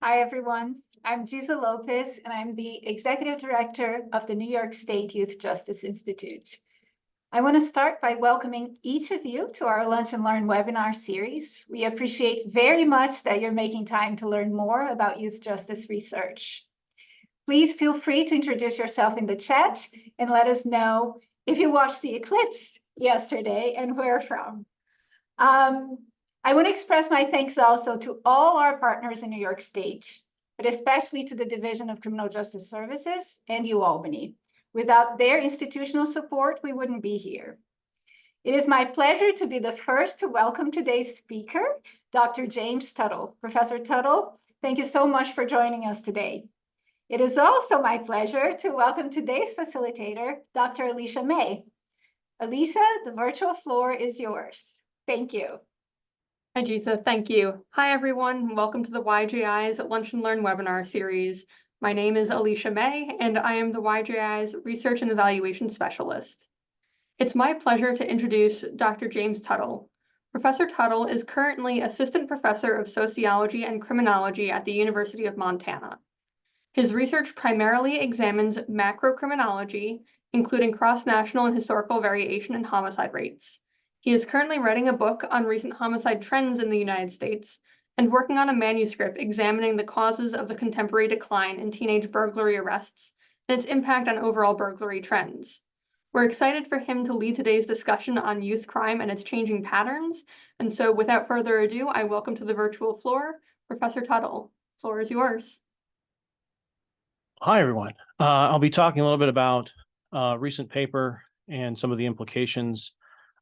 Hi, everyone. I'm Giza Lopez, and I'm the Executive Director of the New York State Youth Justice Institute. I want to start by welcoming each of you to our Lunch and Learn webinar series. We appreciate very much that you're making time to learn more about youth justice research. Please feel free to introduce yourself in the chat and let us know if you watched the eclipse yesterday and where from. I want to express my thanks also to all our partners in New York State, but especially to the Division of Criminal Justice Services and UAlbany. Without their institutional support, we wouldn't be here. It is my pleasure to be the first to welcome today's speaker, Dr. James Tuttle. Professor Tuttle, thank you so much for joining us today. It is also my pleasure to welcome today's facilitator, Dr. Alicia May. Alicia, the virtual floor is yours. Thank you. Hi, Gisa. Thank you. Hi, everyone. Welcome to the YJI's Lunch and Learn webinar series. My name is Alicia May, and I am the YJI's Research and Evaluation Specialist. It's my pleasure to introduce Dr. James Tuttle. Professor Tuttle is currently Assistant Professor of Sociology and Criminology at the University of Montana. His research primarily examines macrocriminology, including cross-national and historical variation in homicide rates. He is currently writing a book on recent homicide trends in the United States and working on a manuscript examining the causes of the contemporary decline in teenage burglary arrests and its impact on overall burglary trends. We're excited for him to lead today's discussion on youth crime and its changing patterns. And so without further ado, I welcome to the virtual floor, Professor Tuttle. Floor is yours. Hi, everyone. I'll be talking a little bit about a recent paper and some of the implications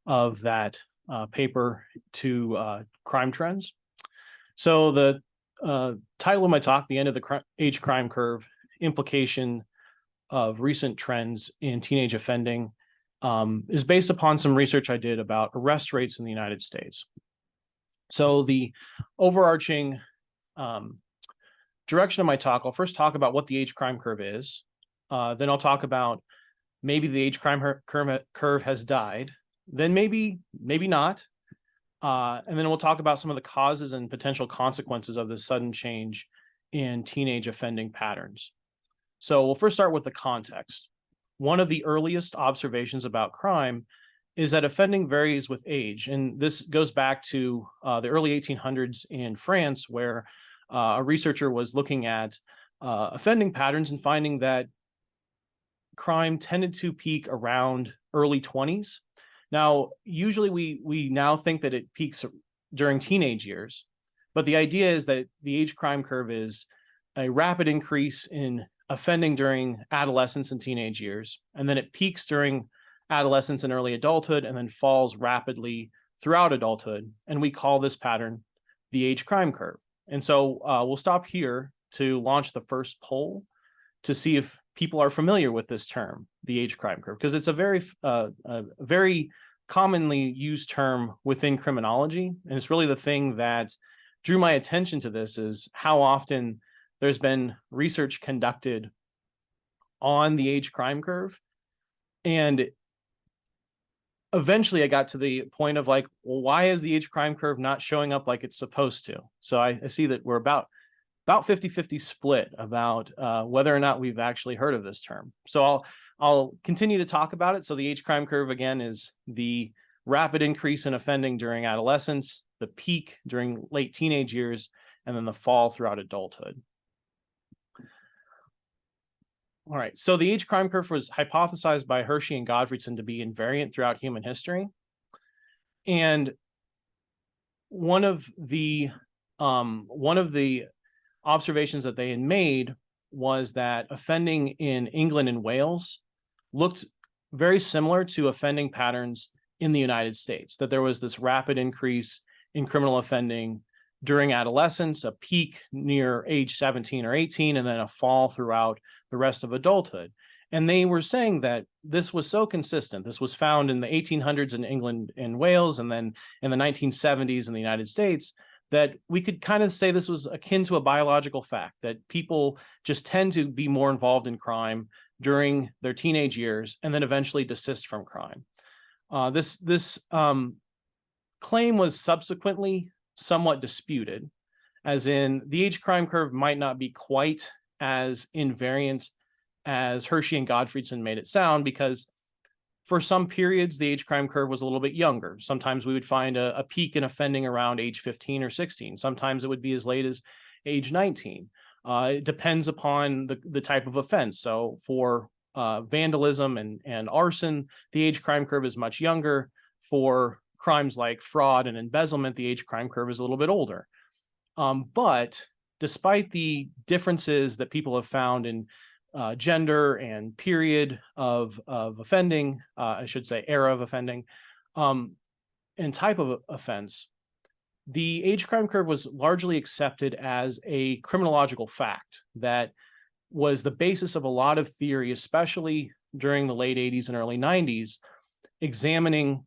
of that paper to crime trends. So the title of my talk, The End of the Age Crime Curve, Implication of Recent Trends in Teenage Offending, is based upon some research I did about arrest rates in the United States. So the overarching direction of my talk, I'll first talk about what the age crime curve is. Then I'll talk about maybe the age crime curve has died. Then maybe not. And then we'll talk about some of the causes and potential consequences of this sudden change in teenage offending patterns. So we'll first start with the context. One of the earliest observations about crime is that offending varies with age. And this goes back to the early 1800s in France, where a researcher was looking at offending patterns and finding that crime tended to peak around early 20s. Now, usually we now think that it peaks during teenage years, but the idea is that the age crime curve is a rapid increase in offending during adolescence and teenage years, and then it peaks during adolescence and early adulthood, and then falls rapidly throughout adulthood. And we call this pattern the age crime curve. And so we'll stop here to launch the first poll to see if people are familiar with this term, the age crime curve, because it's a very commonly used term within criminology. And it's really the thing that drew my attention to this, is how often there's been research conducted on the age crime curve. And eventually I got to the point of like, well, why is the age crime curve not showing up like it's supposed to? So I see that we're about 50-50 split about whether or not we've actually heard of this term. So I'll continue to talk about it. So the age crime curve, again, is the rapid increase in offending during adolescence, the peak during late teenage years, and then the fall throughout adulthood. All right, so the age crime curve was hypothesized by Hershey and Gottfriedson to be invariant throughout human history. And one of the observations that they had made was that offending in England and Wales looked very similar to offending patterns in the United States, that there was this rapid increase in criminal offending during adolescence, a peak near age 17 or 18, and then a fall throughout the rest of adulthood. And they were saying that this was so consistent. This was found in the 1800s in England and Wales, and then in the 1970s in the United States, that we could kind of say this was akin to a biological fact, that people just tend to be more involved in crime during their teenage years and then eventually desist from crime. This claim was subsequently somewhat disputed. as in the age crime curve might not be quite as invariant as Hershey and Gottfriedson made it sound, because for some periods, the age crime curve was a little bit younger. Sometimes we would find a peak in offending around age 15 or 16. Sometimes it would be as late as age 19. It depends upon the type of offense. So for vandalism and arson, the age crime curve is much younger. For crimes like fraud and embezzlement, the age crime curve is a little bit older. But despite the differences that people have found in gender and period of offending, I should say era of offending, and type of offense, the age crime curve was largely accepted as a criminological fact that was the basis of a lot of theory, especially during the late 80s and early 90s, examining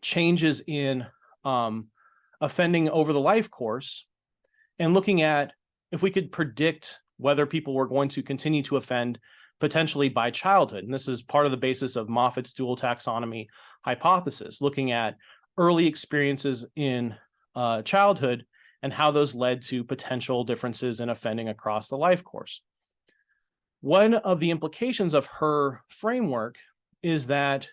changes in offending over the life course and looking at if we could predict whether people were going to continue to offend potentially by childhood. And this is part of the basis of Moffat's dual taxonomy hypothesis, looking at early experiences in childhood and how those led to potential differences in offending across the life course. One of the implications of her framework is that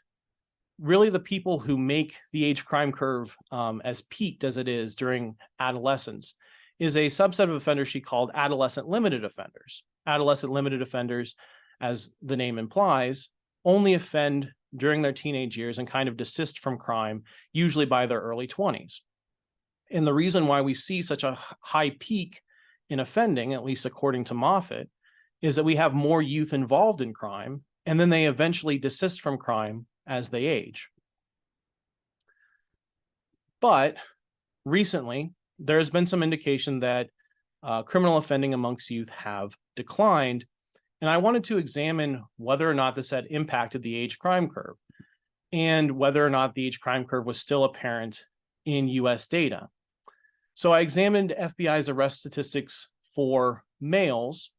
really the people who make the age crime curve as peaked as it is during adolescence is a subset of offenders she called adolescent limited offenders. Adolescent limited offenders, as the name implies, only offend during their teenage years and kind of desist from crime, usually by their early 20s. And the reason why we see such a high peak in offending, at least according to Moffat, is that we have more youth involved in crime, and then they eventually desist from crime as they age. But recently, there has been some indication that criminal offending amongst youth have declined, and I wanted to examine whether or not this had impacted the age crime curve and whether or not the age crime curve was still apparent in US data. So I examined FBI's arrest statistics for males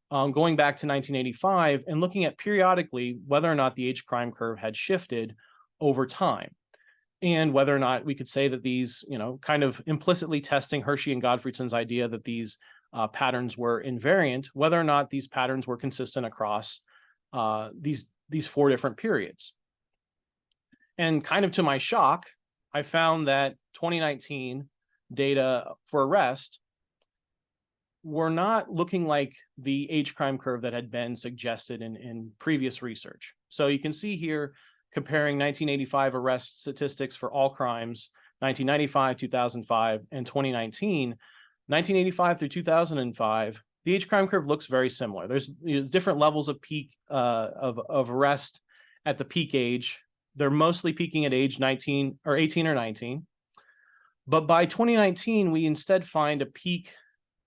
going back to 1985 and looking at periodically whether or not the age crime curve had shifted over time, and whether or not we could say that these, kind of implicitly testing Hershey and Gottfriedson's idea that these patterns were invariant, whether or not these patterns were consistent across these four different periods. And kind of to my shock, I found that 2019 data for arrest were not looking like the age crime curve that had been suggested in previous research. So you can see here, comparing 1985 arrest statistics for all crimes, 1995, 2005, and 2019, 1985 through 2005, the age crime curve looks very similar. There's different levels of peak of arrest at the peak age. They're mostly peaking at age 19 or 18 or 19. But by 2019, we instead find a peak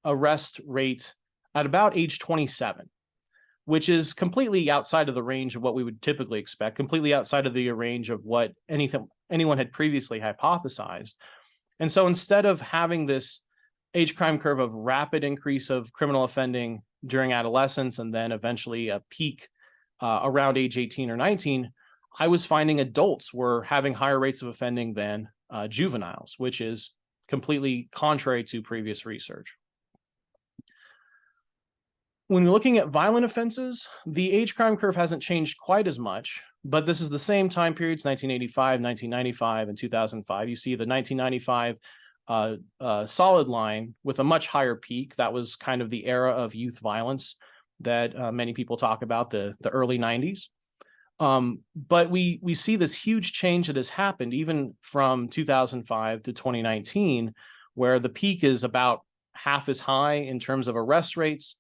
arrest rate at about age 27, which is completely outside of the range of what we would typically expect, completely outside of the range of what anyone had previously hypothesized. And so instead of having this age crime curve of rapid increase of criminal offending during adolescence and then eventually a peak around age 18 or 19, I was finding adults were having higher rates of offending than juveniles, which is completely contrary to previous research. When you're looking at violent offenses, the age crime curve hasn't changed quite as much, but this is the same time periods, 1985, 1995, and 2005. You see the 1995 solid line with a much higher peak. That was kind of the era of youth violence that many people talk about, the early 90s. But we see this huge change that has happened even from 2005 to 2019, where the peak is about half as high in terms of arrest rates.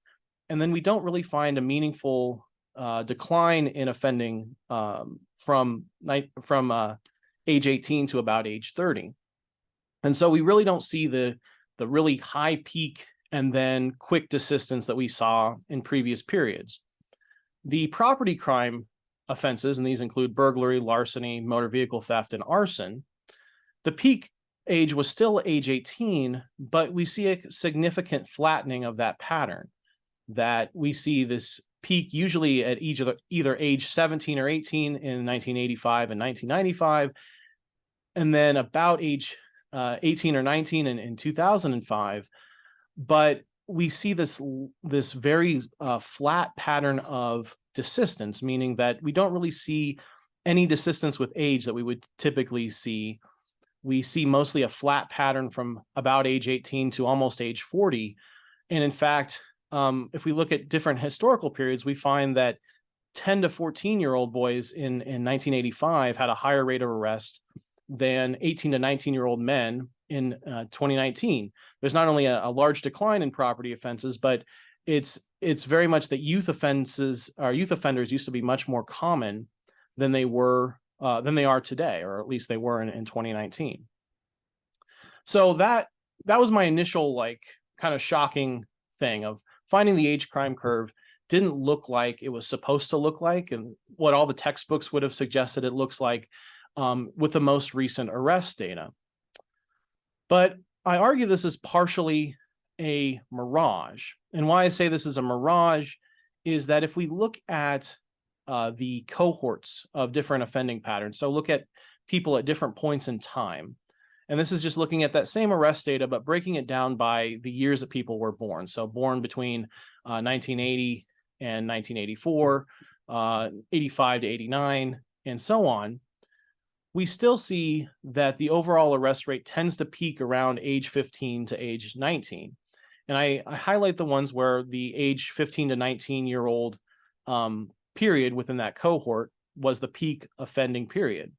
And then we don't really find a meaningful decline in offending from age 18 to about age 30. And so we really don't see the really high peak and then quick desistance that we saw in previous periods. The property crime offenses, and these include burglary, larceny, motor vehicle theft, and arson, the peak age was still age 18, but we see a significant flattening of that pattern, that we see this peak usually at either age 17 or 18 in 1985 and 1995, and then about age 18 or 19 in 2005, but we see this very flat pattern of desistance, meaning that we don't really see any desistance with age that we would typically see. We see mostly a flat pattern from about age 18 to almost age 40. And in fact, if we look at different historical periods, we find that 10 to 14-year-old boys in 1985 had a higher rate of arrest than 18 to 19-year-old men in 2019. There's not only a large decline in property offenses, but it's very much that youth offenders used to be much more common than they are today, or at least they were in 2019. So that was my initial kind of shocking thing of finding the age crime curve didn't look like it was supposed to look like, and what all the textbooks would have suggested it looks like with the most recent arrest data. But I argue this is partially a mirage. And why I say this is a mirage is that if we look at the cohorts of different offending patterns, so look at people at different points in time, and this is just looking at that same arrest data, but breaking it down by the years that people were born. So born between 1980 and 1984, 85 to 89, and so on, we still see that the overall arrest rate tends to peak around age 15 to age 19. And I highlight the ones where the age 15 to 19-year-old period within that cohort was the peak offending period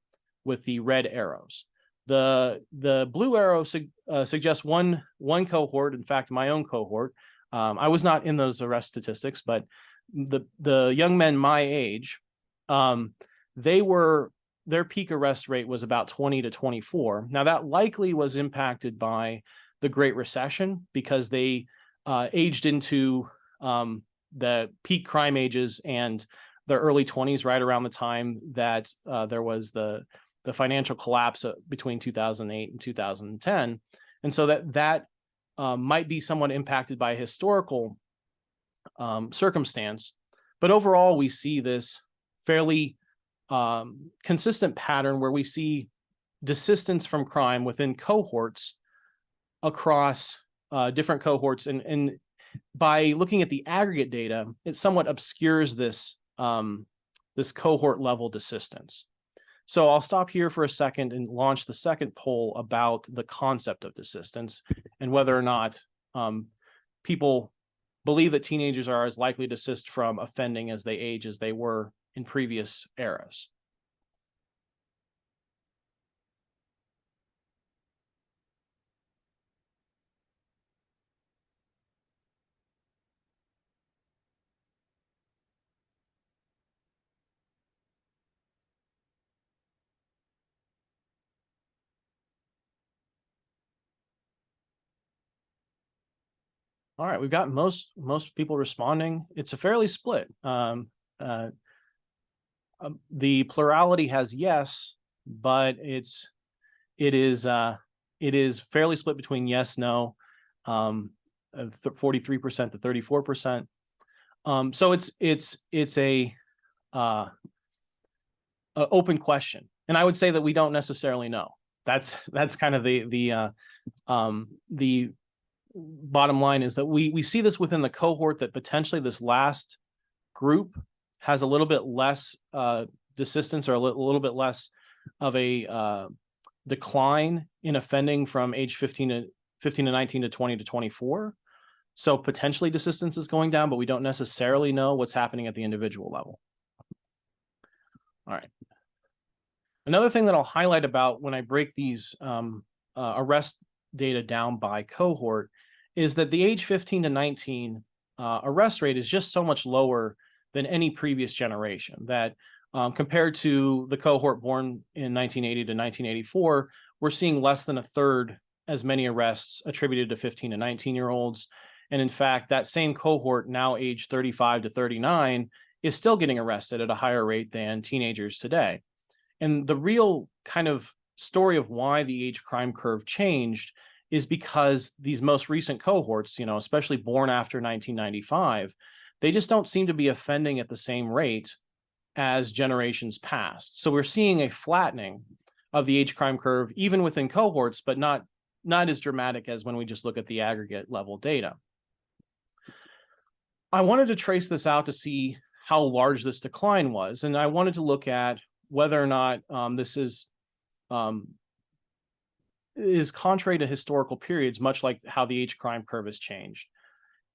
with the red arrows. The blue arrow suggests one cohort, in fact, my own cohort. I was not in those arrest statistics, but the young men my age, their peak arrest rate was about 20 to 24. Now that likely was impacted by the Great Recession because they aged into the peak crime ages and their early 20s right around the time that there was the financial collapse between 2008 and 2010. And so that might be somewhat impacted by historical circumstance. But overall, we see this fairly consistent pattern where we see desistance from crime within cohorts across different cohorts. And by looking at the aggregate data, it somewhat obscures this cohort level desistance. So I'll stop here for a second and launch the second poll about the concept of desistance and whether or not people believe that teenagers are as likely to desist from offending as they age as they were in previous eras. All right, we've got most people responding. It's a fairly split. The plurality has yes, but it is fairly split between yes, no, 43% to 34%. So it's a open question, and I would say that we don't necessarily know. That's kind of the bottom line is that we see this within the cohort that potentially this last group has a little bit less desistance or a little bit less of a decline in offending from age 15 to 19 to 20 to 24. So potentially desistance is going down, but we don't necessarily know what's happening at the individual level. All right. Another thing that I'll highlight about when I break these arrest data down by cohort is that the age 15 to 19 arrest rate is just so much lower than any previous generation that compared to the cohort born in 1980 to 1984, we're seeing less than a third as many arrests attributed to 15 to 19-year-olds. And in fact, that same cohort now age 35 to 39 is still getting arrested at a higher rate than teenagers today. And the real kind of story of why the age crime curve changed is because these most recent cohorts, especially born after 1995, they just don't seem to be offending at the same rate as generations past. So we're seeing a flattening of the age crime curve, even within cohorts, but not not as dramatic as when we just look at the aggregate level data. I wanted to trace this out to see how large this decline was, and I wanted to look at whether or not this is contrary to historical periods, much like how the age crime curve has changed.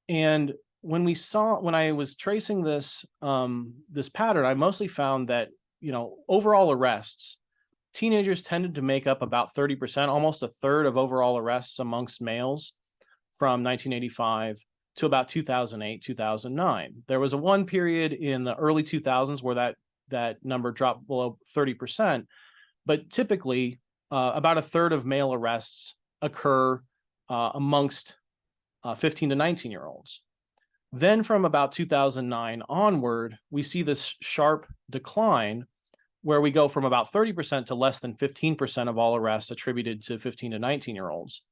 And when I was tracing this this pattern, I mostly found that, overall arrests, teenagers tended to make up about 30%, almost a third of overall arrests amongst males from 1985 to about 2008, 2009. There was a one period in the early 2000s where that number dropped below 30%, but typically about a third of male arrests occur amongst 15 to 19-year-olds. Then from about 2009 onward, we see this sharp decline where we go from about 30% to less than 15% of all arrests attributed to 15 to 19-year-olds.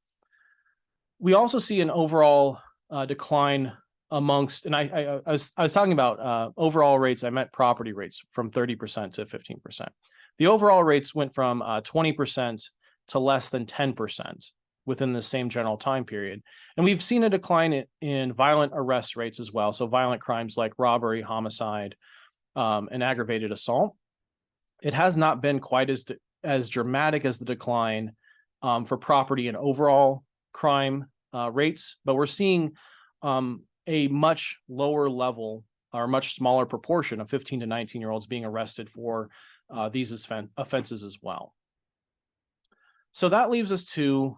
We also see an overall decline amongst, and I was talking about overall rates. I meant property rates from 30% to 15%. The overall rates went from 20% to less than 10% within the same general time period. And we've seen a decline in violent arrest rates as well. So violent crimes like robbery, homicide, and aggravated assault. It has not been quite as dramatic as the decline for property and overall crime rates, but we're seeing a much lower level or much smaller proportion of 15 to 19-year-olds being arrested for these offenses as well. So that leaves us to,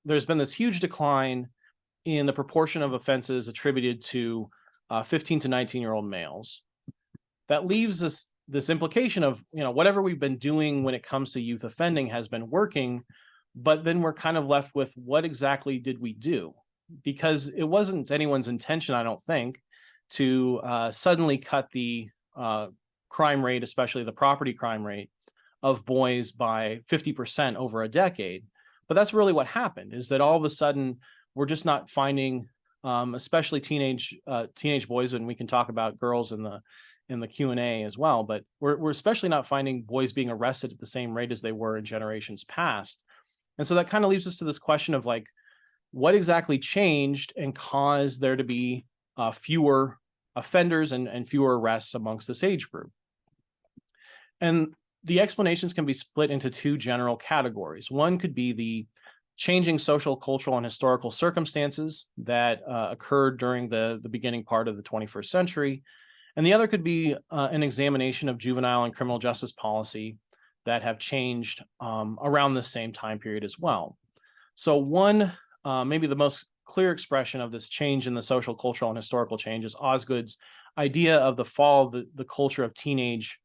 there's been this huge decline in the proportion of offenses attributed to 15 to 19-year-old males. That leaves us this implication of, whatever we've been doing when it comes to youth offending has been working, but then we're kind of left with what exactly did we do? Because it wasn't anyone's intention, I don't think, to suddenly cut the crime rate, especially the property crime rate of boys by 50% over a decade. But that's really what happened, is that all of a sudden we're just not finding, especially teenage boys, and we can talk about girls in the Q&A as well, but we're especially not finding boys being arrested at the same rate as they were in generations past. And so that kind of leaves us to this question of like, what exactly changed and caused there to be fewer offenders and fewer arrests amongst this age group? And the explanations can be split into two general categories. One could be the changing social, cultural, and historical circumstances that occurred during the beginning part of the 21st century. And the other could be an examination of juvenile and criminal justice policy that have changed around the same time period as well. So one, maybe the most clear expression of this change in the social, cultural, and historical change is Osgood's idea of the fall of the culture of teenage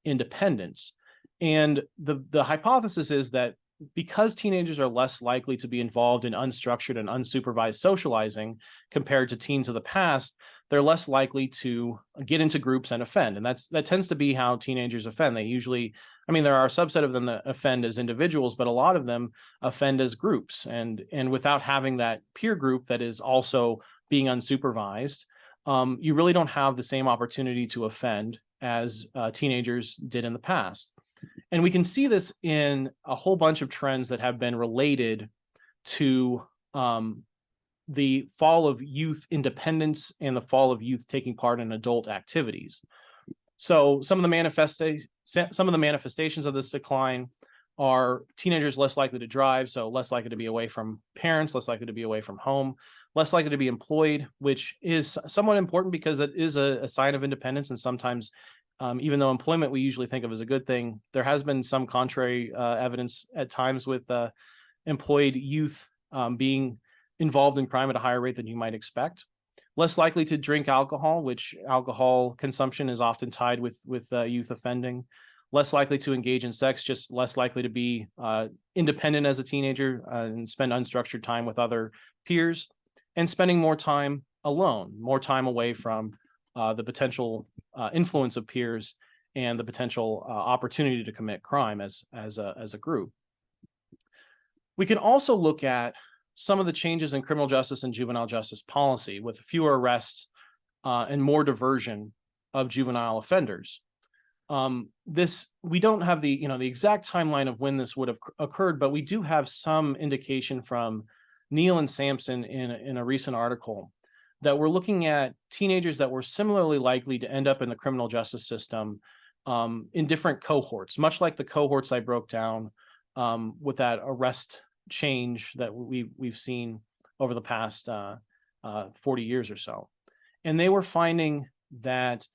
independence. And the hypothesis is that because teenagers are less likely to be involved in unstructured and unsupervised socializing compared to teens of the past, they're less likely to get into groups and offend. And that tends to be how teenagers offend. They usually, there are a subset of them that offend as individuals, but a lot of them offend as groups. And without having that peer group that is also being unsupervised, you really don't have the same opportunity to offend as teenagers did in the past. And we can see this in a whole bunch of trends that have been related to the fall of youth independence and the fall of youth taking part in adult activities. So some of the manifestations of this decline are teenagers less likely to drive, so less likely to be away from parents, less likely to be away from home, less likely to be employed, which is somewhat important because that is a sign of independence. And sometimes even though employment we usually think of as a good thing, there has been some contrary evidence at times with employed youth being involved in crime at a higher rate than you might expect. Less likely to drink alcohol, which alcohol consumption is often tied with youth offending. Less likely to engage in sex, just less likely to be independent as a teenager and spend unstructured time with other peers, and spending more time alone, more time away from the potential influence of peers and the potential opportunity to commit crime as a group. We can also look at some of the changes in criminal justice and juvenile justice policy with fewer arrests and more diversion of juvenile offenders. we don't have the exact timeline of when this would have occurred, but we do have some indication from Neal and Sampson in a recent article that we're looking at teenagers that were similarly likely to end up in the criminal justice system in different cohorts, much like the cohorts I broke down with that arrest change that we've seen over the past 40 years or so. And they were finding that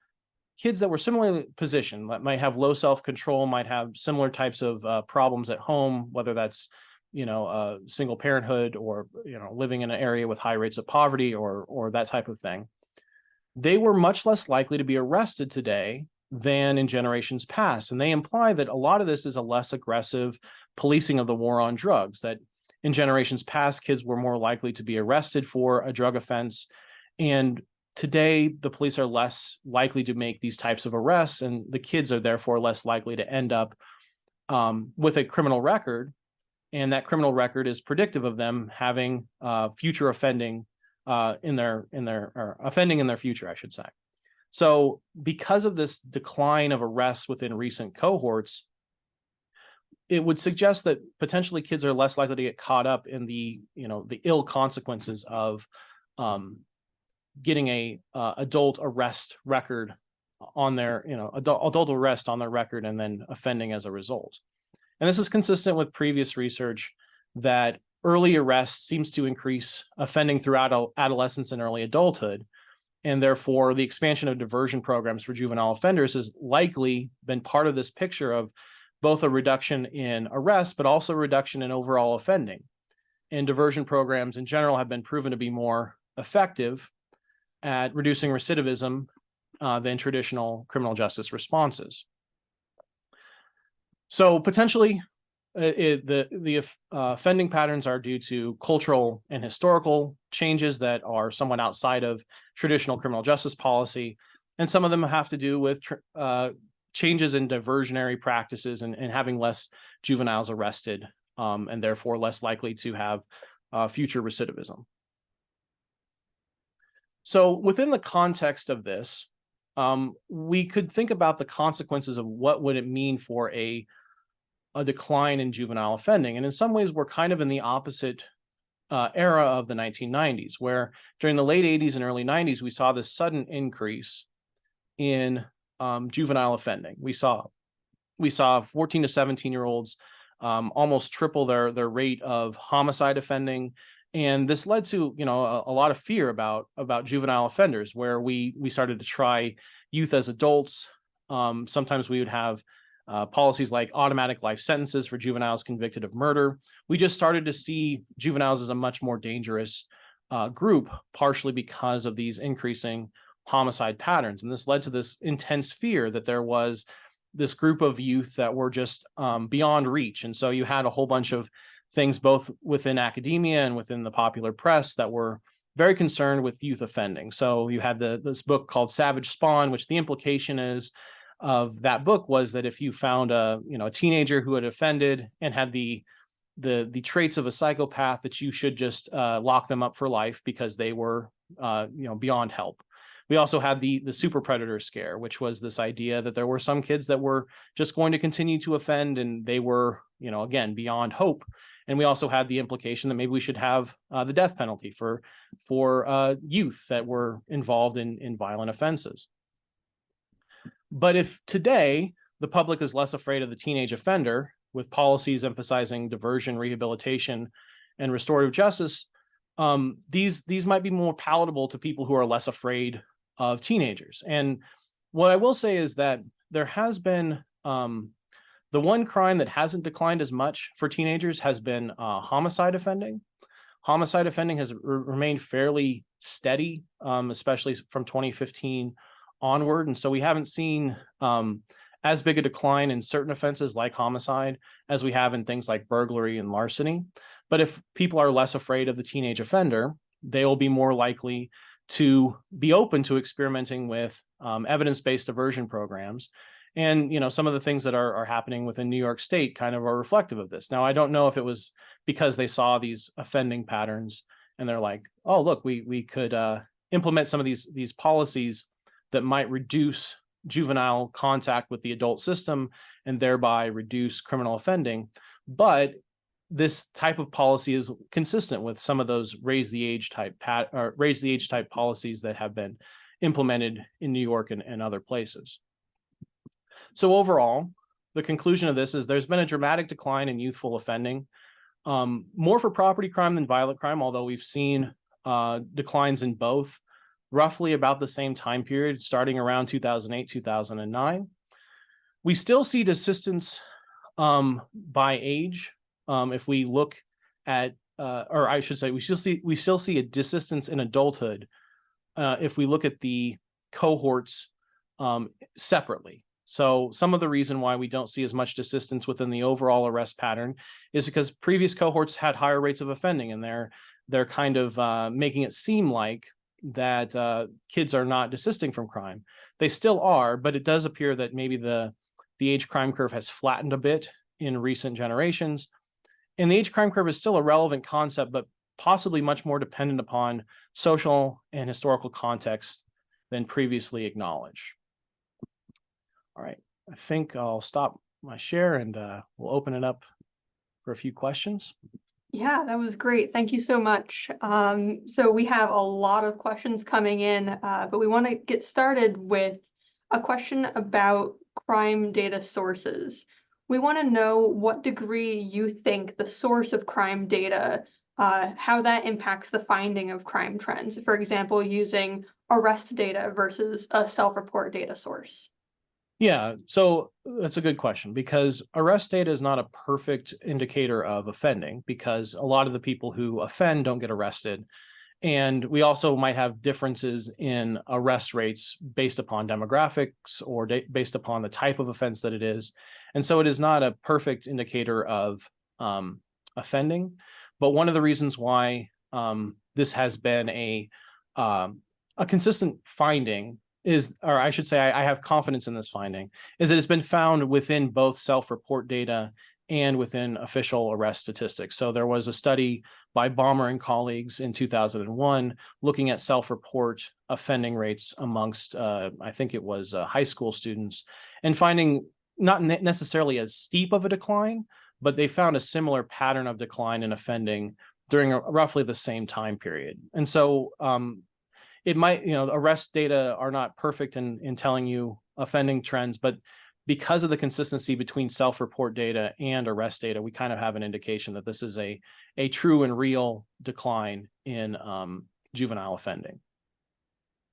kids that were similarly positioned, that might have low self-control, might have similar types of problems at home, whether that's single parenthood or living in an area with high rates of poverty or that type of thing, they were much less likely to be arrested today than in generations past. And they imply that a lot of this is a less aggressive policing of the war on drugs, that in generations past, kids were more likely to be arrested for a drug offense. And today, the police are less likely to make these types of arrests, and the kids are therefore less likely to end up with a criminal record. And that criminal record is predictive of them having future offending offending in their future, I should say. So because of this decline of arrests within recent cohorts, it would suggest that potentially kids are less likely to get caught up in the ill consequences of getting a adult arrest record on their adult arrest on their record and then offending as a result. And this is consistent with previous research that early arrest seems to increase offending throughout adolescence and early adulthood. And therefore, the expansion of diversion programs for juvenile offenders has likely been part of this picture of both a reduction in arrests, but also a reduction in overall offending. And diversion programs in general have been proven to be more effective at reducing recidivism than traditional criminal justice responses. So potentially, the offending patterns are due to cultural and historical changes that are somewhat outside of traditional criminal justice policy, and some of them have to do with changes in diversionary practices and having less juveniles arrested, and therefore less likely to have future recidivism. So within the context of this, we could think about the consequences of what would it mean for a decline in juvenile offending. And in some ways, we're kind of in the opposite era of the 1990s, where during the late 80s and early 90s, we saw this sudden increase in juvenile offending. We saw 14 to 17-year-olds almost triple their rate of homicide offending. And this led to a lot of fear about juvenile offenders, where we started to try youth as adults. Sometimes we would have policies like automatic life sentences for juveniles convicted of murder. We just started to see juveniles as a much more dangerous group, partially because of these increasing homicide patterns. And this led to this intense fear that there was this group of youth that were just beyond reach. And so you had a whole bunch of things both within academia and within the popular press that were very concerned with youth offending. So you had this book called Savage Spawn, which the implication is of that book was that if you found a teenager who had offended and had the traits of a psychopath, that you should just lock them up for life because they were beyond help. We also had the super predator scare, which was this idea that there were some kids that were just going to continue to offend, and they were again beyond hope. And we also had the implication that maybe we should have the death penalty for youth that were involved in violent offenses. But if today the public is less afraid of the teenage offender, with policies emphasizing diversion, rehabilitation, and restorative justice, these might be more palatable to people who are less afraid of teenagers. And what I will say is that there has been the one crime that hasn't declined as much for teenagers has been homicide offending. Homicide offending has remained fairly steady, especially from 2015 onward. And so we haven't seen as big a decline in certain offenses like homicide as we have in things like burglary and larceny. But if people are less afraid of the teenage offender, they will be more likely to be open to experimenting with evidence-based diversion programs. And some of the things that are happening within New York State kind of are reflective of this. Now, I don't know if it was because they saw these offending patterns and they're like, oh, look, we could implement some of these policies that might reduce juvenile contact with the adult system and thereby reduce criminal offending. But this type of policy is consistent with some of those raise the age type policies that have been implemented in New York and other places. So overall, the conclusion of this is there's been a dramatic decline in youthful offending, more for property crime than violent crime, although we've seen declines in both, roughly about the same time period, starting around 2008, 2009. We still see desistance by age. If we look at, or I should say, we still see a desistance in adulthood if we look at the cohorts separately. So some of the reason why we don't see as much desistance within the overall arrest pattern is because previous cohorts had higher rates of offending, and they're kind of making it seem like that kids are not desisting from crime. They still are, but it does appear that maybe the age crime curve has flattened a bit in recent generations. And the age crime curve is still a relevant concept, but possibly much more dependent upon social and historical context than previously acknowledged. All right, I think I'll stop my share and we'll open it up for a few questions. Yeah, that was great. Thank you so much. So we have a lot of questions coming in, but we want to get started with a question about crime data sources. We want to know what degree you think the source of crime data, how that impacts the finding of crime trends. For example, using arrest data versus a self-report data source. Yeah, so that's a good question, because arrest data is not a perfect indicator of offending, because a lot of the people who offend don't get arrested. And we also might have differences in arrest rates based upon demographics or based upon the type of offense that it is. And so it is not a perfect indicator of offending. But one of the reasons why this has been a consistent finding is, or I should say, I have confidence in this finding, is that it's been found within both self-report data and within official arrest statistics. So there was a study by Balmer and colleagues in 2001 looking at self-report offending rates amongst, I think it was high school students, and finding not necessarily as steep of a decline, but they found a similar pattern of decline in offending during roughly the same time period. And so it might, arrest data are not perfect in telling you offending trends, but because of the consistency between self-report data and arrest data, we kind of have an indication that this is a true and real decline in juvenile offending.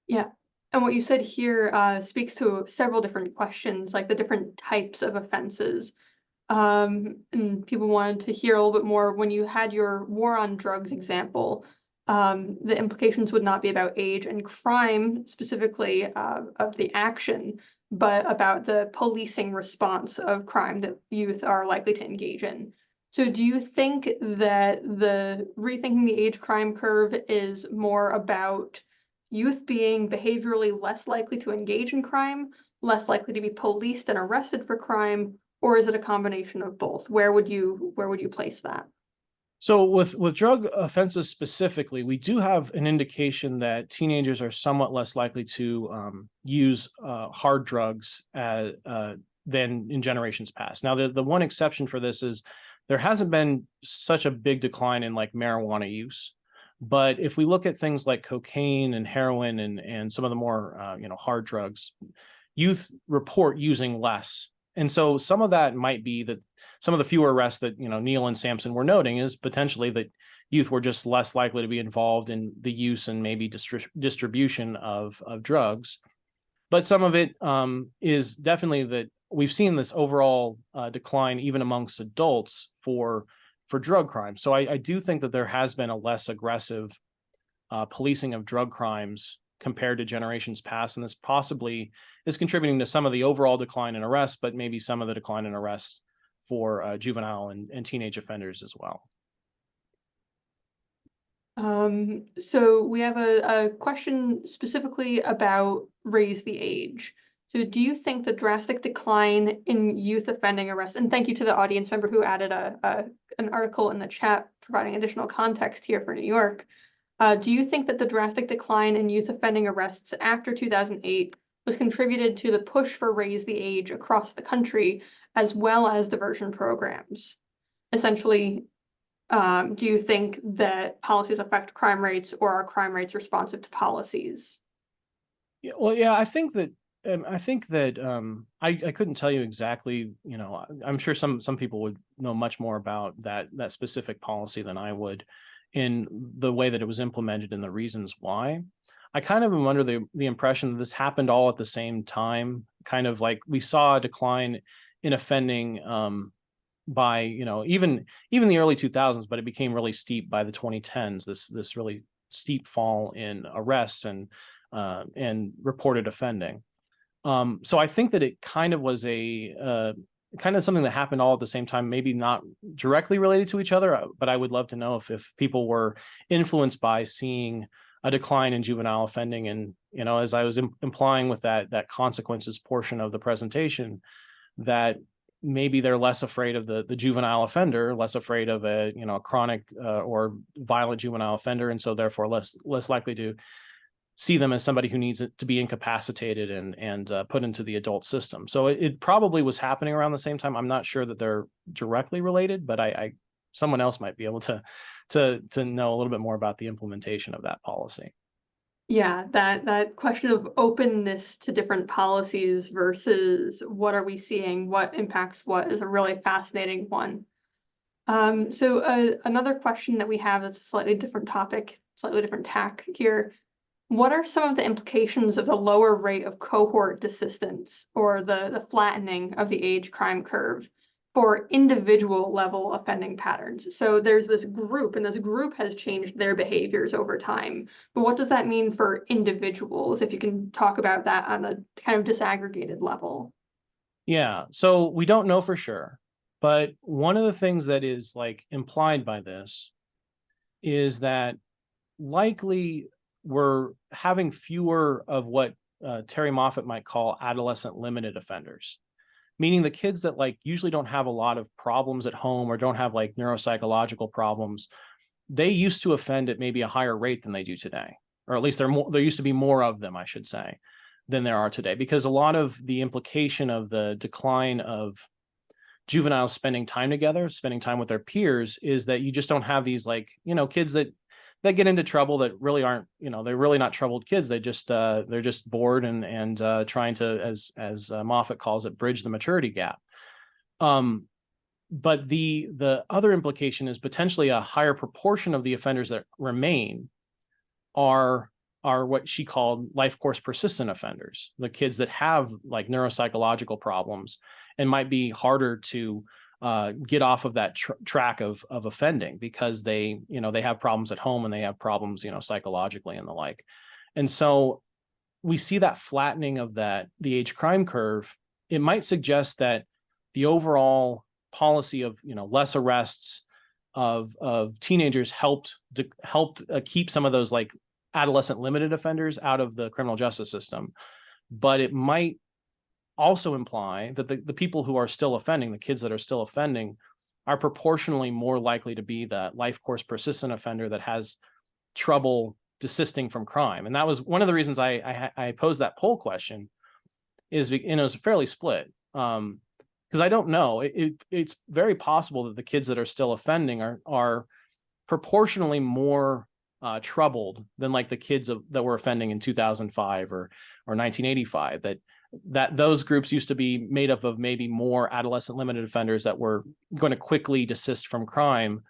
Yeah. And what you said here speaks to several different questions, like the different types of offenses. And people wanted to hear a little bit more when you had your war on drugs example. The implications would not be about age and crime specifically of the action, but about the policing response of crime that youth are likely to engage in. So do you think that the rethinking the age crime curve is more about youth being behaviorally less likely to engage in crime, less likely to be policed and arrested for crime, or is it a combination of both? Where would you place that? So with drug offenses specifically, we do have an indication that teenagers are somewhat less likely to use hard drugs than in generations past. Now, the one exception for this is there hasn't been such a big decline in like marijuana use. But if we look at things like cocaine and heroin and some of the more hard drugs, youth report using less. And so some of that might be that some of the fewer arrests that Neil and Sampson were noting is potentially that youth were just less likely to be involved in the use and maybe distribution of drugs. But some of it is definitely that we've seen this overall decline even amongst adults for drug crime. So I do think that there has been a less aggressive policing of drug crimes compared to generations past, and this possibly is contributing to some of the overall decline in arrests, but maybe some of the decline in arrests for juvenile and teenage offenders as well. So we have a question specifically about raise the age. So do you think the drastic decline in youth offending arrests, and thank you to the audience member who added an article in the chat providing additional context here for New York. Do you think that the drastic decline in youth offending arrests after 2008 was contributed to the push for Raise the Age across the country, as well as diversion programs. Essentially, do you think that policies affect crime rates, or are crime rates responsive to policies? Yeah, well, yeah, I think that I couldn't tell you exactly. I'm sure some people would know much more about that specific policy than I would, in the way that it was implemented and the reasons why. I kind of am under the impression that this happened all at the same time, kind of like we saw a decline in offending by even the early 2000s, but it became really steep by the 2010s. This really steep fall in arrests and reported offending. So I think that it kind of was a kind of something that happened all at the same time, maybe not directly related to each other, but I would love to know if people were influenced by seeing a decline in juvenile offending. And, as I was implying with that consequences portion of the presentation, that maybe they're less afraid of the juvenile offender, less afraid of a chronic or violent juvenile offender, and so therefore less likely to see them as somebody who needs to be incapacitated and put into the adult system. So it probably was happening around the same time. I'm not sure that they're directly related, but someone else might be able to know a little bit more about the implementation of that policy. Yeah, that question of openness to different policies versus what are we seeing, what impacts what, is a really fascinating one. So another question that we have that's a slightly different topic, slightly different tack here. What are some of the implications of the lower rate of cohort desistance, or the flattening of the age crime curve, for individual level offending patterns? So there's this group, and this group has changed their behaviors over time. But what does that mean for individuals, if you can talk about that on a kind of disaggregated level? Yeah, so we don't know for sure, but one of the things that is like implied by this is that likely we're having fewer of what Terry Moffat might call adolescent limited offenders, meaning the kids that like usually don't have a lot of problems at home or don't have like neuropsychological problems. They used to offend at maybe a higher rate than they do today, or at least there used to be more of them, I should say, than there are today, because a lot of the implication of the decline of juveniles spending time together, spending time with their peers, is that you just don't have these like, kids that get into trouble that really aren't, they're really not troubled kids. They're just bored and trying to, as Moffat calls it, bridge the maturity gap. But the other implication is potentially a higher proportion of the offenders that remain are what she called life course persistent offenders, the kids that have like neuropsychological problems and might be harder to get off of that track of offending, because they have problems at home and they have problems, psychologically and the like. And so we see that flattening of the age crime curve. It might suggest that the overall policy of, less arrests of teenagers helped keep some of those like adolescent limited offenders out of the criminal justice system. But it might also imply that the people who are still offending, the kids that are still offending, are proportionally more likely to be the life course persistent offender that has trouble desisting from crime. And that was one of the reasons I posed that poll question, is, it was fairly split. Because I don't know, it's very possible that the kids that are still offending are proportionally more troubled than like the kids that were offending in 2005 or 1985, that those groups used to be made up of maybe more adolescent limited offenders that were going to quickly desist from crime.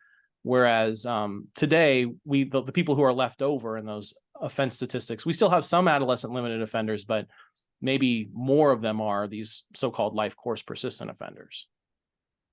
Whereas today, the people who are left over in those offense statistics, we still have some adolescent limited offenders, but maybe more of them are these so-called life course persistent offenders.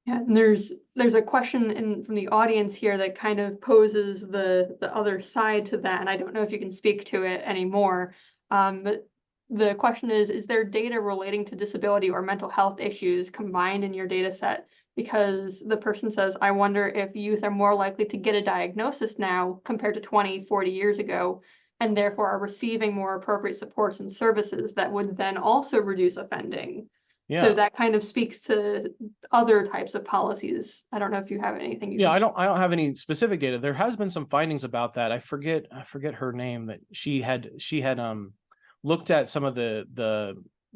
Yeah, and there's a question from the audience here that kind of poses the other side to that, and I don't know if you can speak to it anymore. But the question is there data relating to disability or mental health issues combined in your data set? Because the person says, I wonder if youth are more likely to get a diagnosis now compared to 20, 40 years ago, and therefore are receiving more appropriate supports and services that would then also reduce offending. Yeah. So that kind of speaks to other types of policies. I don't know if you have anything. I don't have any specific data. There has been some findings about that. I forget her name, that she had looked at some of the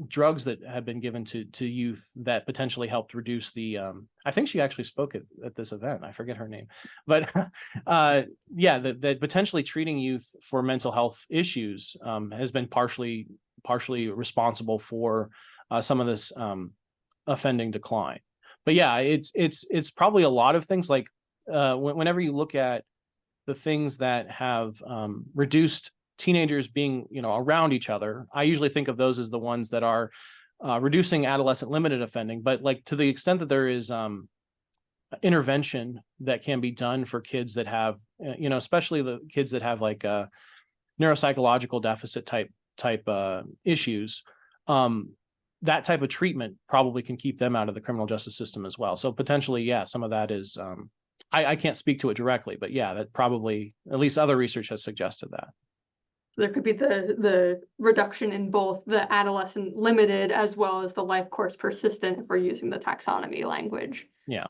drugs that have been given to youth that potentially helped reduce the I think she actually spoke at this event. I forget her name, but yeah, that potentially treating youth for mental health issues has been partially responsible for some of this offending decline. But yeah, it's probably a lot of things. Like whenever you look at the things that have reduced teenagers being, around each other, I usually think of those as the ones that are reducing adolescent limited offending. But like to the extent that there is intervention that can be done for kids that have, especially the kids that have like neuropsychological deficit type issues, that type of treatment probably can keep them out of the criminal justice system as well. So potentially, yeah, some of that is, I can't speak to it directly, but yeah, that probably, at least other research has suggested that. There could be the reduction in both the adolescent limited as well as the life course persistent if we're using the taxonomy language. Yeah.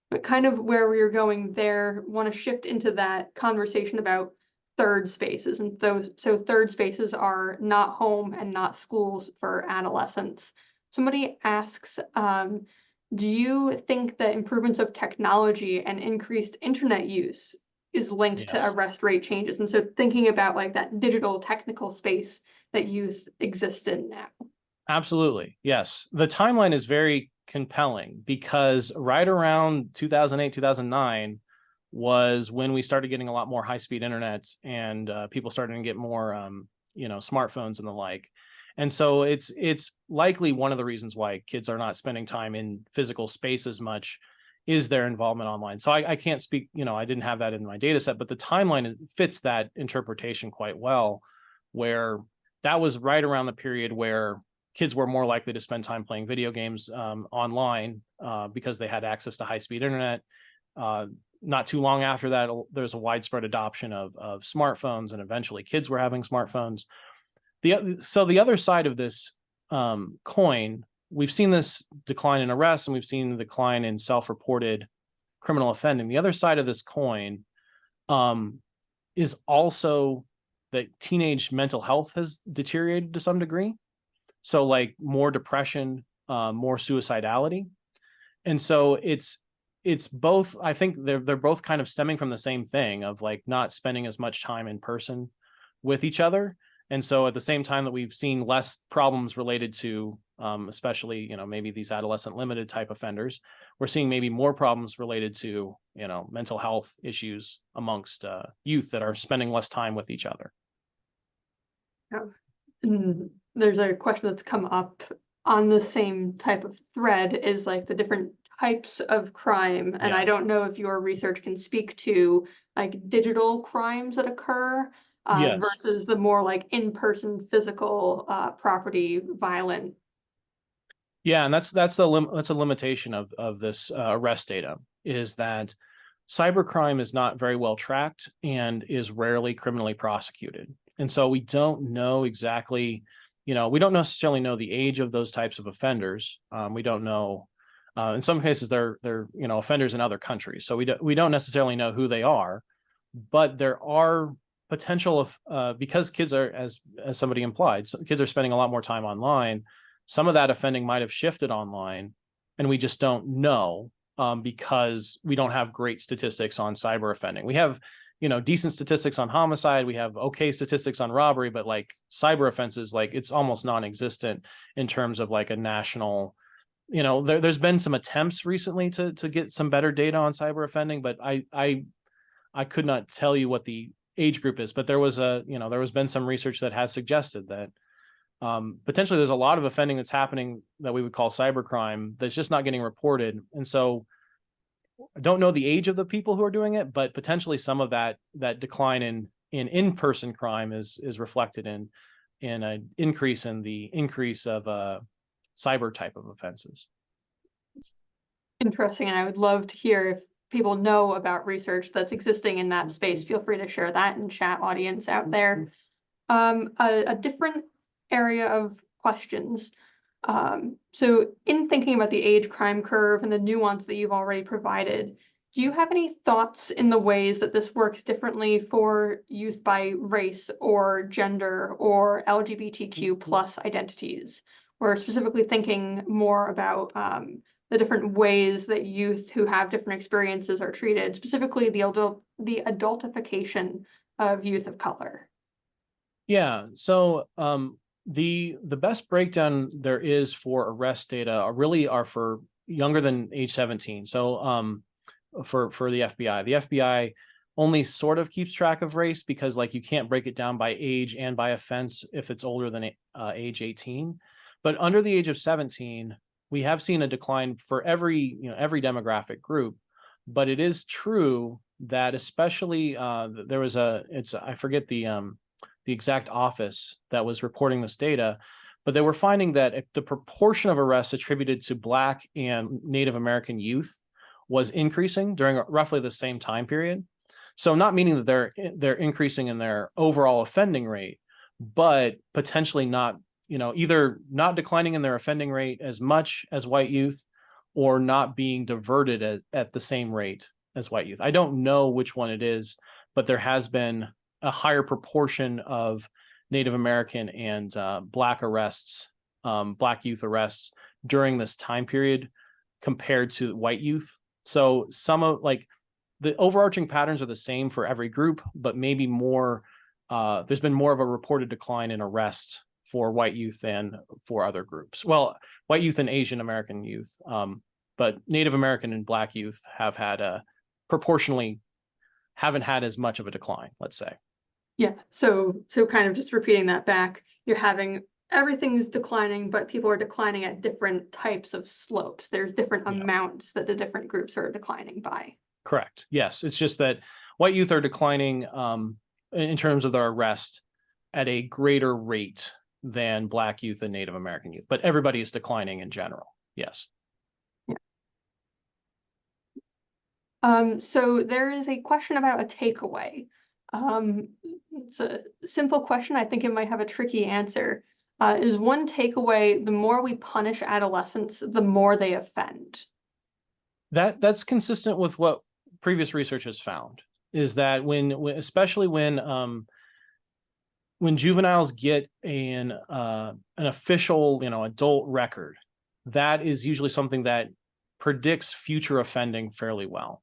But kind of where we were going there, want to shift into that conversation about third spaces. And so third spaces are not home and not schools for adolescents. Somebody asks, do you think that improvements of technology and increased internet use is linked to arrest rate changes? And so thinking about like that digital technical space that youth exist in now. Absolutely. Yes. The timeline is very compelling because right around 2008, 2009 was when we started getting a lot more high-speed internet and people started to get more, smartphones and the like. And so it's likely one of the reasons why kids are not spending time in physical space as much is their involvement online. So I can't speak, I didn't have that in my data set, but the timeline fits that interpretation quite well, where that was right around the period where kids were more likely to spend time playing video games online because they had access to high-speed internet. Not too long after that, there's a widespread adoption of smartphones, and eventually kids were having smartphones. So the other side of this coin, we've seen this decline in arrests and we've seen the decline in self-reported criminal offending. The other side of this coin is also that teenage mental health has deteriorated to some degree. So like more depression, more suicidality. And so it's both, I think they're both kind of stemming from the same thing of like not spending as much time in person with each other. And so at the same time that we've seen less problems related to, especially, maybe these adolescent limited type offenders, we're seeing maybe more problems related to, mental health issues amongst youth that are spending less time with each other. Yeah. There's a question that's come up on the same type of thread is like the different types of crime. And I don't know if your research can speak to like digital crimes that occur versus the more like in-person physical property violent. Yeah, and that's a limitation of this arrest data, is that cybercrime is not very well tracked and is rarely criminally prosecuted. And so we don't know exactly, we don't necessarily know the age of those types of offenders. We don't know, in some cases they're offenders in other countries. So we don't necessarily know who they are, but there are potential of, because kids are, as somebody implied, kids are spending a lot more time online. Some of that offending might have shifted online and we just don't know because we don't have great statistics on cyber offending. We have, decent statistics on homicide. We have okay statistics on robbery, but like cyber offenses, like it's almost non-existent in terms of like a national, there's been some attempts recently to get some better data on cyber offending, but I could not tell you what the age group is, but there was been some research that has suggested that potentially there's a lot of offending that's happening that we would call cybercrime that's just not getting reported. And so I don't know the age of the people who are doing it, but potentially some of that decline in-person crime is reflected in an increase in the increase of cyber type of offenses. Interesting. And I would love to hear if people know about research that's existing in that space. Feel free to share that in chat, audience out there. A different area of questions. So in thinking about the age crime curve and the nuance that you've already provided, Do you have any thoughts in the ways that this works differently for youth by race or gender or LGBTQ plus identities? We're specifically thinking more about the different ways that youth who have different experiences are treated, specifically the adultification of youth of color. Yeah, so the best breakdown there is for arrest data really are for younger than age 17. So for the FBI. The FBI only sort of keeps track of race because like you can't break it down by age and by offense if it's older than age 18. But under the age of 17, we have seen a decline for every demographic group. But it is true that especially there was I forget the exact office that was reporting this data, but they were finding that if the proportion of arrests attributed to Black and Native American youth was increasing during roughly the same time period. So not meaning that they're increasing in their overall offending rate, but potentially not, either not declining in their offending rate as much as white youth or not being diverted at the same rate as white youth. I don't know which one it is, but there has been a higher proportion of Native American and Black arrests, Black youth arrests during this time period compared to white youth. So some of like the overarching patterns are the same for every group, but maybe more, there's been more of a reported decline in arrests for white youth than for other groups. Well, white youth and Asian American youth, but Native American and Black youth have had proportionally haven't had as much of a decline, let's say. Yeah, so kind of just repeating that back, you're having everything's declining, but people are declining at different types of slopes. There's different amounts that the different groups are declining by. Correct. Yes. It's just that white youth are declining in terms of their arrest at a greater rate than Black youth and Native American youth, but everybody is declining in general. Yes. Yeah. So there is a question about a takeaway. It's a simple question. I think it might have a tricky answer. Is one takeaway, the more we punish adolescents, the more they offend? That's consistent with what previous research has found, is that especially when juveniles get an official, adult record, that is usually something that predicts future offending fairly well.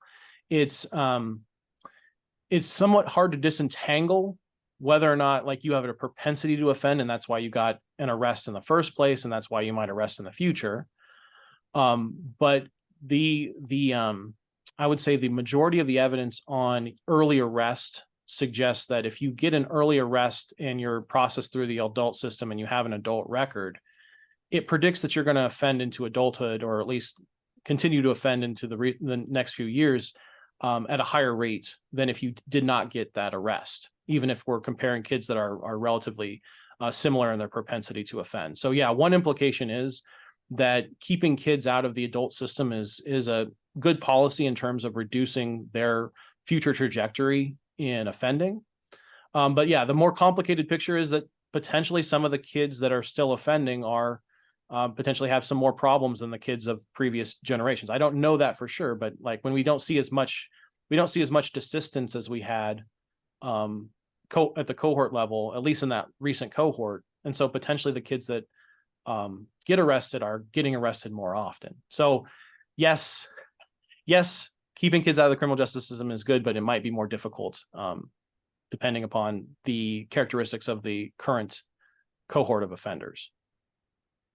It's somewhat hard to disentangle whether or not like you have a propensity to offend, and that's why you got an arrest in the first place, and that's why you might arrest in the future. But I would say the majority of the evidence on early arrest suggests that if you get an early arrest and you're processed through the adult system and you have an adult record, it predicts that you're going to offend into adulthood, or at least continue to offend into the next few years at a higher rate than if you did not get that arrest, even if we're comparing kids that are relatively similar in their propensity to offend. So yeah, one implication is that keeping kids out of the adult system is a good policy in terms of reducing their future trajectory in offending. But yeah, the more complicated picture is that potentially some of the kids that are still offending are potentially have some more problems than the kids of previous generations. I don't know that for sure, but like when we don't see as much desistance as we had at the cohort level, at least in that recent cohort. And so potentially the kids that get arrested are getting arrested more often. So yes, keeping kids out of the criminal justice system is good, but it might be more difficult depending upon the characteristics of the current cohort of offenders.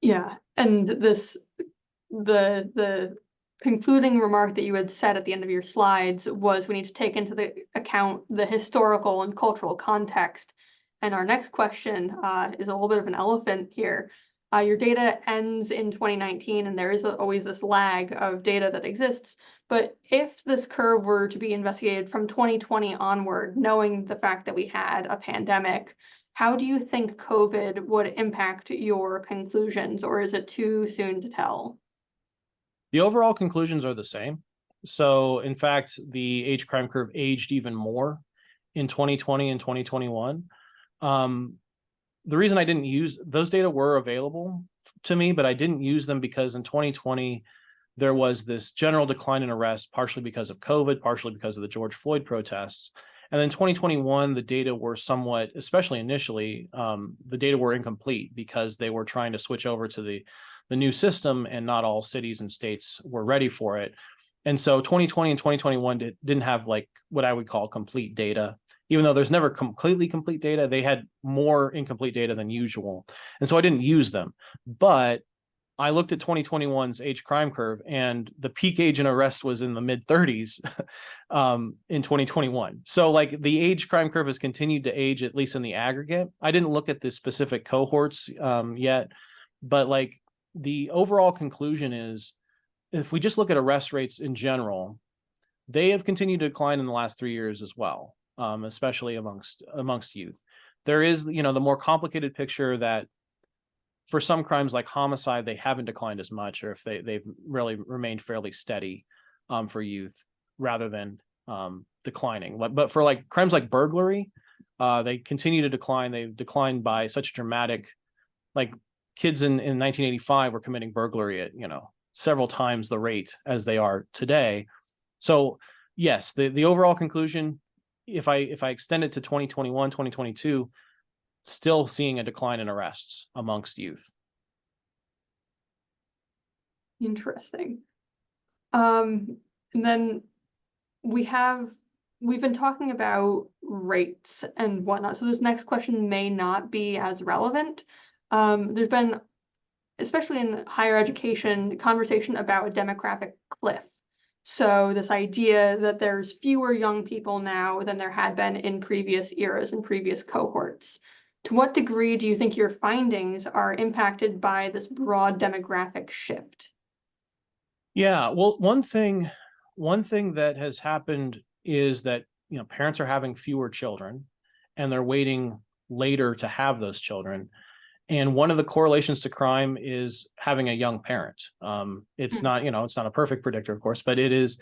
Yeah, and the concluding remark that you had said at the end of your slides was we need to take into the account the historical and cultural context. And our next question is a little bit of an elephant here. Your data ends in 2019, and there is always this lag of data that exists. But if this curve were to be investigated from 2020 onward, knowing the fact that we had a pandemic, how do you think COVID would impact your conclusions, or is it too soon to tell? The overall conclusions are the same. So in fact, the age crime curve aged even more in 2020 and 2021. The reason I didn't use those data were available to me, but I didn't use them because in 2020, there was this general decline in arrests, partially because of COVID, partially because of the George Floyd protests. And then 2021, the data were somewhat, especially initially, the data were incomplete because they were trying to switch over to the new system, and not all cities and states were ready for it. And so 2020 and 2021 didn't have like what I would call complete data. Even though there's never completely complete data, they had more incomplete data than usual. And so I didn't use them. But I looked at 2021's age crime curve, and the peak age in arrest was in the mid 30s in 2021. So like the age crime curve has continued to age, at least in the aggregate. I didn't look at the specific cohorts yet, but like the overall conclusion is, if we just look at arrest rates in general, they have continued to decline in the last 3 years as well, especially amongst youth. There is, the more complicated picture that for some crimes like homicide, they haven't declined as much, or if they've really remained fairly steady for youth rather than declining. But for like crimes like burglary, they continue to decline. They've declined by such a dramatic, like kids in 1985 were committing burglary at, several times the rate as they are today. So yes, the overall conclusion, if I extend it to 2021, 2022, still seeing a decline in arrests amongst youth. Interesting. And then we've been talking about rates and whatnot. So this next question may not be as relevant. There's been, especially in higher education, conversation about a demographic cliff. So this idea that there's fewer young people now than there had been in previous eras and previous cohorts. To what degree do you think your findings are impacted by this broad demographic shift? Yeah, well, one thing that has happened is that, parents are having fewer children, and they're waiting later to have those children. And one of the correlations to crime is having a young parent. It's not, it's not a perfect predictor, of course, but it is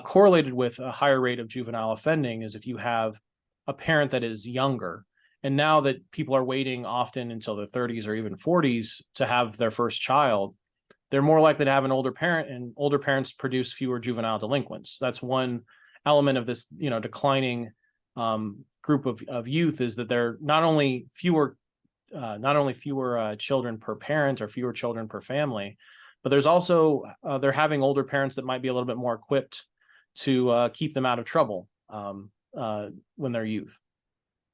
correlated with a higher rate of juvenile offending, is if you have a parent that is younger. And now that people are waiting often until their 30s or even 40s to have their first child, they're more likely to have an older parent, and older parents produce fewer juvenile delinquents. That's one element of this, declining group of youth, is that they're not only fewer children per parent or fewer children per family, but there's also they're having older parents that might be a little bit more equipped to keep them out of trouble when they're youth.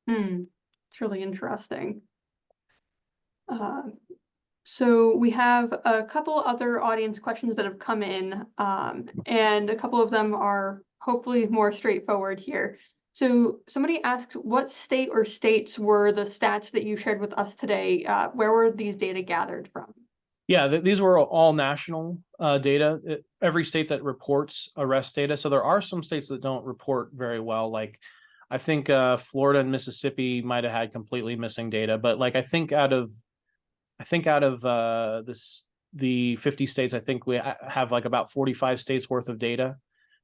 It's really interesting. So we have a couple other audience questions that have come in, and a couple of them are hopefully more straightforward here. So somebody asks, what state or states were the stats that you shared with us today? Where were these data gathered from? Yeah, these were all national data. Every state that reports arrest data. So there are some states that don't report very well. Like I think Florida and Mississippi might have had completely missing data, but like I think out of the 50 states, I think we have like about 45 states worth of data.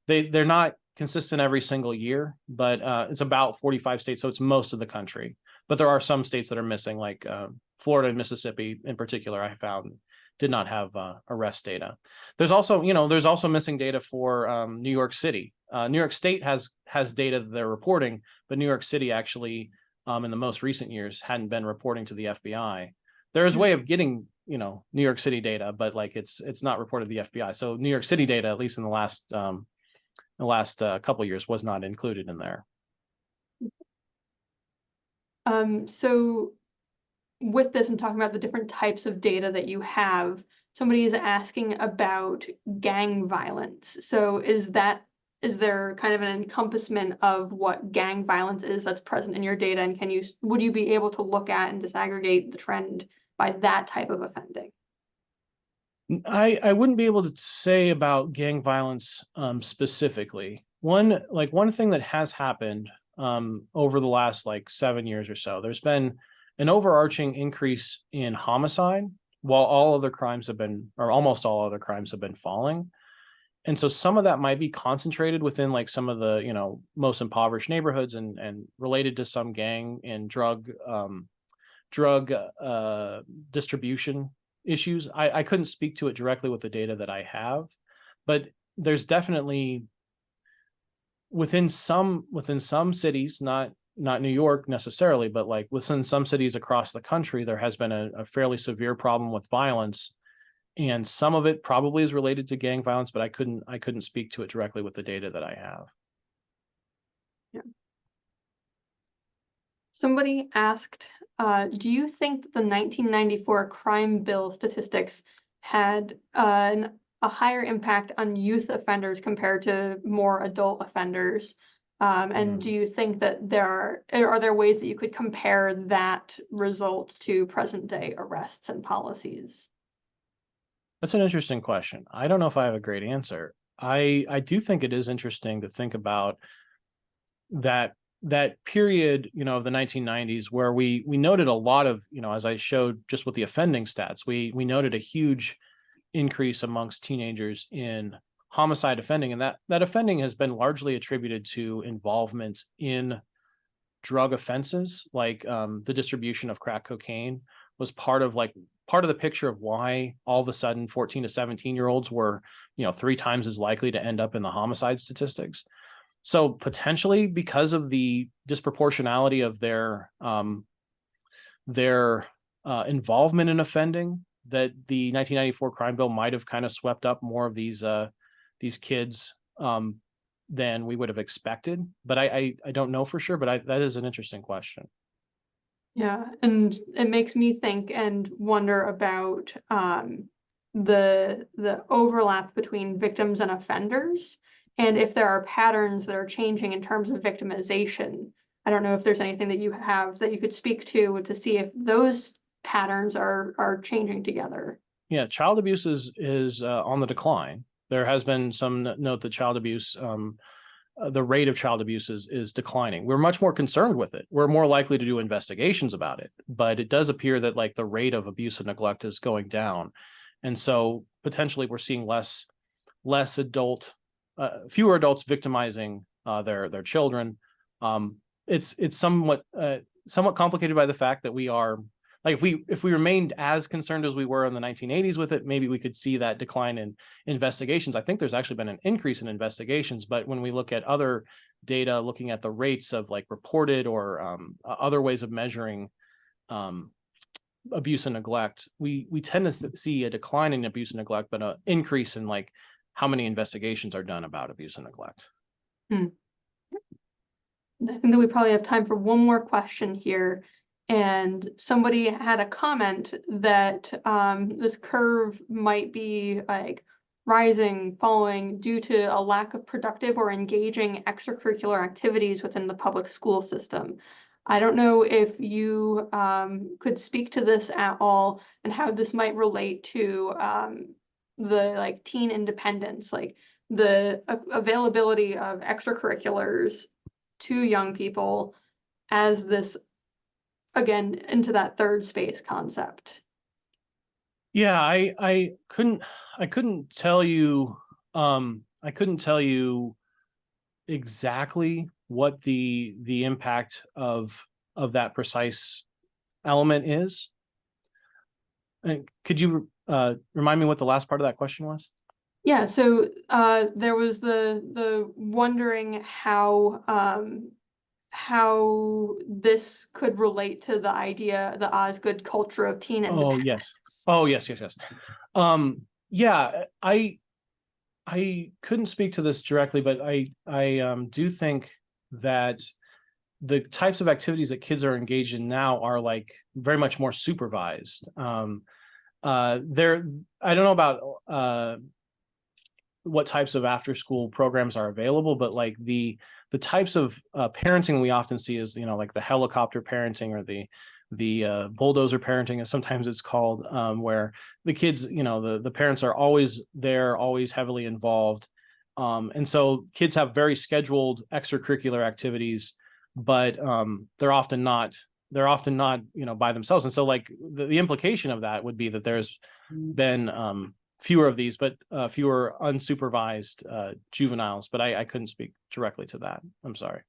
They're not consistent every single year, but it's about 45 states, so it's most of the country. But there are some states that are missing, like Florida and Mississippi in particular, I found did not have arrest data. There's also missing data for New York City. New York State has data that they're reporting, but New York City actually in the most recent years hadn't been reporting to the FBI. There is a way of getting, New York City data, but like it's not reported to the FBI. So New York City data, at least in the last couple of years, was not included in there. So with this and talking about the different types of data that you have, somebody is asking about gang violence. So is there kind of an encompassment of what gang violence is that's present in your data, and would you be able to look at and disaggregate the trend by that type of offending? I wouldn't be able to say about gang violence specifically. One thing that has happened over the last 7 years or so, there's been an overarching increase in homicide, while all other crimes have been, or almost all other crimes have been, falling. And so some of that might be concentrated within some of the most impoverished neighborhoods and related to some gang and drug distribution issues. I couldn't speak to it directly with the data that I have, but there's definitely within some cities, not New York necessarily, but like within some cities across the country, there has been a fairly severe problem with violence. And some of it probably is related to gang violence, but I couldn't speak to it directly with the data that I have. Yeah. Somebody asked, do you think that the 1994 crime bill statistics had a higher impact on youth offenders compared to more adult offenders? And do you think that are there ways that you could compare that result to present day arrests and policies? That's an interesting question. I don't know if I have a great answer. I do think it is interesting to think about that period, of the 1990s where we noted a lot of, as I showed just with the offending stats, we noted a huge increase amongst teenagers in homicide offending, and that offending has been largely attributed to involvement in drug offenses, like the distribution of crack cocaine was part of the picture of why all of a sudden 14 to 17-year-olds were 3 times as likely to end up in the homicide statistics. So potentially because of the disproportionality of their involvement in offending, that the 1994 crime bill might have kind of swept up more of these kids than we would have expected. But I don't know for sure, but that is an interesting question. Yeah, and it makes me think and wonder about the overlap between victims and offenders, and if there are patterns that are changing in terms of victimization. I don't know if there's anything that you have that you could speak to see if those patterns are changing together. Yeah, child abuse is on the decline. There has been some note that child abuse, the rate of child abuse is declining. We're much more concerned with it. We're more likely to do investigations about it, but it does appear that like the rate of abuse and neglect is going down. And so potentially we're seeing fewer adults victimizing their children. It's somewhat complicated by the fact that we are, like, if we remained as concerned as we were in the 1980s with it, maybe we could see that decline in investigations. I think there's actually been an increase in investigations, but when we look at other data, looking at the rates of like reported or other ways of measuring abuse and neglect, we tend to see a decline in abuse and neglect, but an increase in like how many investigations are done about abuse and neglect. I think that we probably have time for one more question here. And somebody had a comment that this curve might be like rising, falling due to a lack of productive or engaging extracurricular activities within the public school system. I don't know if you could speak to this at all and how this might relate to the like teen independence, like the availability of extracurriculars to young people as this, again, into that third space concept. Yeah, I couldn't tell you exactly what the impact of that precise element is. And could you remind me what the last part of that question was? Yeah, so there was the wondering how this could relate to the idea, the Osgood culture of teen independence. Yes. Yeah, I couldn't speak to this directly, but I do think that the types of activities that kids are engaged in now are like very much more supervised. I don't know about what types of after school programs are available, but like the types of parenting we often see is, like the helicopter parenting or the bulldozer parenting, as sometimes it's called, where the kids, the parents are always there, always heavily involved. And so kids have very scheduled extracurricular activities, but they're often not, by themselves. And so like the implication of that would be that there's been fewer of these, but fewer unsupervised juveniles. But I couldn't speak directly to that. I'm sorry.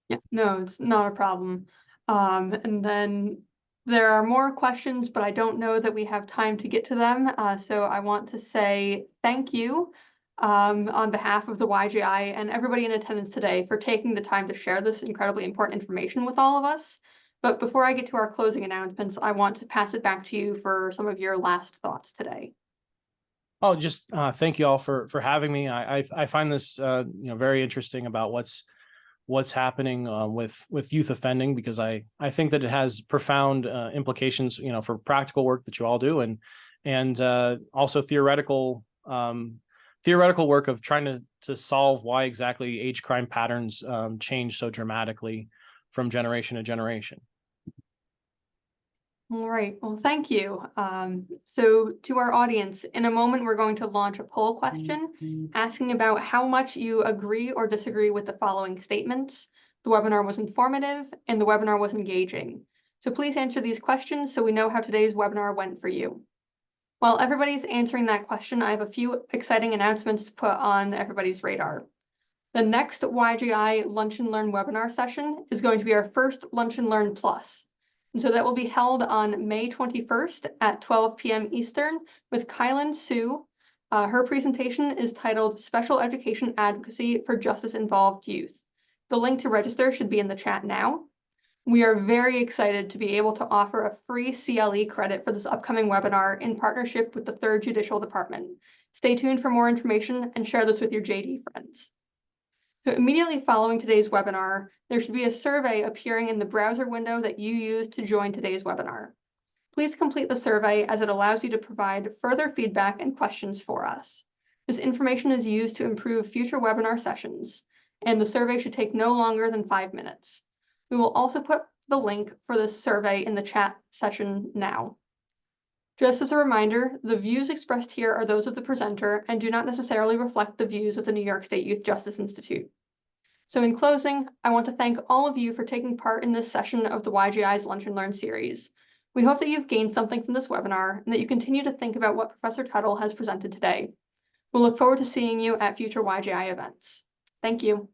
Yeah, no, it's not a problem. And then there are more questions, but I don't know that we have time to get to them. So I want to say thank you on behalf of the YGI and everybody in attendance today for taking the time to share this incredibly important information with all of us. But before I get to our closing announcements, I want to pass it back to you for some of your last thoughts today. Oh, just thank you all for having me. I find this very interesting about what's happening with youth offending, because I think that it has profound implications, for practical work that you all do, and also theoretical work of trying to solve why exactly age crime patterns change so dramatically from generation to generation. All right, well, thank you. So to our audience, in a moment, we're going to launch a poll question asking about how much you agree or disagree with the following statements. The webinar was informative and the webinar was engaging. So please answer these questions so we know how today's webinar went for you. While everybody's answering that question, I have a few exciting announcements to put on everybody's radar. The next YGI Lunch and Learn webinar session is going to be our first Lunch and Learn Plus. And so that will be held on May 21st at 12 p.m. Eastern with Kylan Sue. Her presentation is titled Special Education Advocacy for Justice-Involved Youth. The link to register should be in the chat now. We are very excited to be able to offer a free CLE credit for this upcoming webinar in partnership with the 3rd Judicial Department. Stay tuned for more information and share this with your JD friends. So immediately following today's webinar, there should be a survey appearing in the browser window that you used to join today's webinar. Please complete the survey as it allows you to provide further feedback and questions for us. This information is used to improve future webinar sessions, and the survey should take no longer than 5 minutes. We will also put the link for this survey in the chat session now. Just as a reminder, the views expressed here are those of the presenter and do not necessarily reflect the views of the New York State Youth Justice Institute. So in closing, I want to thank all of you for taking part in this session of the YGI's Lunch and Learn series. We hope that you've gained something from this webinar and that you continue to think about what Professor Tuttle has presented today. We'll look forward to seeing you at future YGI events. Thank you.